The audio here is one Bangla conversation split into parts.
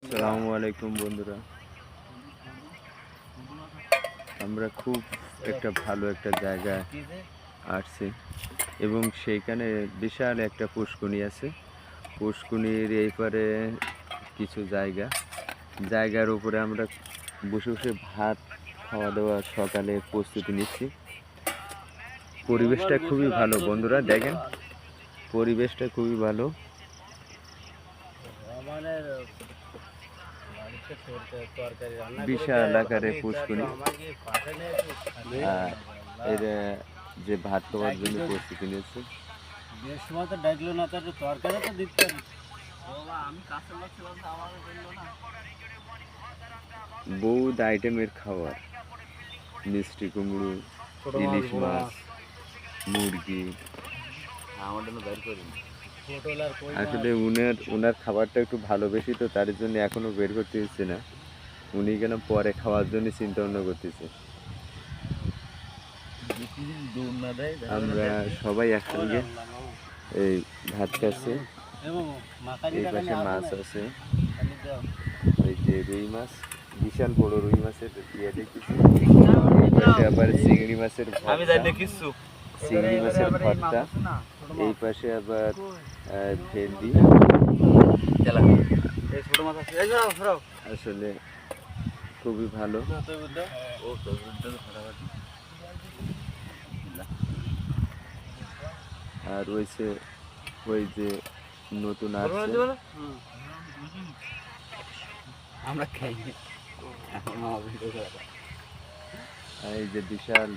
আসসালামু আলাইকুম বন্ধুরা, আমরা খুব ভালো একটা জায়গায় আসছি এবং সেইখানে বিশাল একটা পুষ্করিণী আছে। পুষ্করিণীর এই পারে কিছু জায়গার উপরে আমরা বসে বসে ভাত খাওয়া দাওয়া সকালে প্রস্তুতি নিচ্ছি। পরিবেশটা খুবই ভালো বন্ধুরা, দেখেন পরিবেশটা খুবই ভালো। বিশাল আকারে পুষ্করিণী, আর এর যে ভাত খাওয়ার জন্য প্রস্তুতি নিচ্ছে। বহুত আইটেমের খাবার, মিষ্টি কুমড়ো, ইলিশ মাছ, মুরগি। আসলে উনার খাবারটা একটু ভালো বেশি, তো তার জন্য এখনো বের করতে দিচ্ছে না। উনি কেন পরে খাওয়ার জন্য চিন্তা ভাবনা করতেছে। আমরা সবাই একসঙ্গে এই ভাত খাচ্ছি। এই পাশে মাছ আছে, ওই যে রুই মাছ, বিশাল বড় রুই মাছের ইয়ে দেখতেছি। এই পাশে আবার চিংড়ি মাছের ভর্তা, এই পাশে আবার ভেন্ডি। আসলে খুবই ভালো। আর রয়েছে ওই যে নতুন আসছে, আমরা খাই। এই যে বিশাল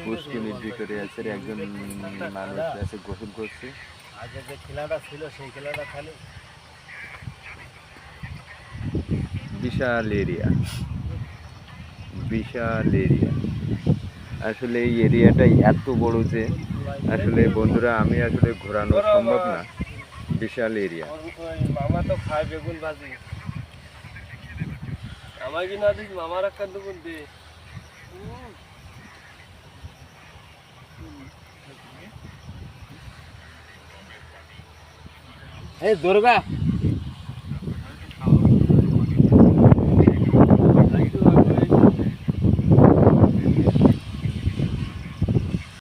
পুষ্করিণীর ভিতরে আছে একজন মানুষ আছে, গোসল করছে। আগে যে খেলাটা ছিল সেই খেলাটা খালি। বিশাল এরিয়া। আসলে এই এরিয়াটাই এত বড় যে আসলে বন্ধুরা আমি আসলে ঘোরানো সম্ভব না। বিশাল এরিয়া। মামা তো খায় বেগুন ভাজি, আমাকে না দিস, মামার একটা দুপুর দে। এই দুর্গা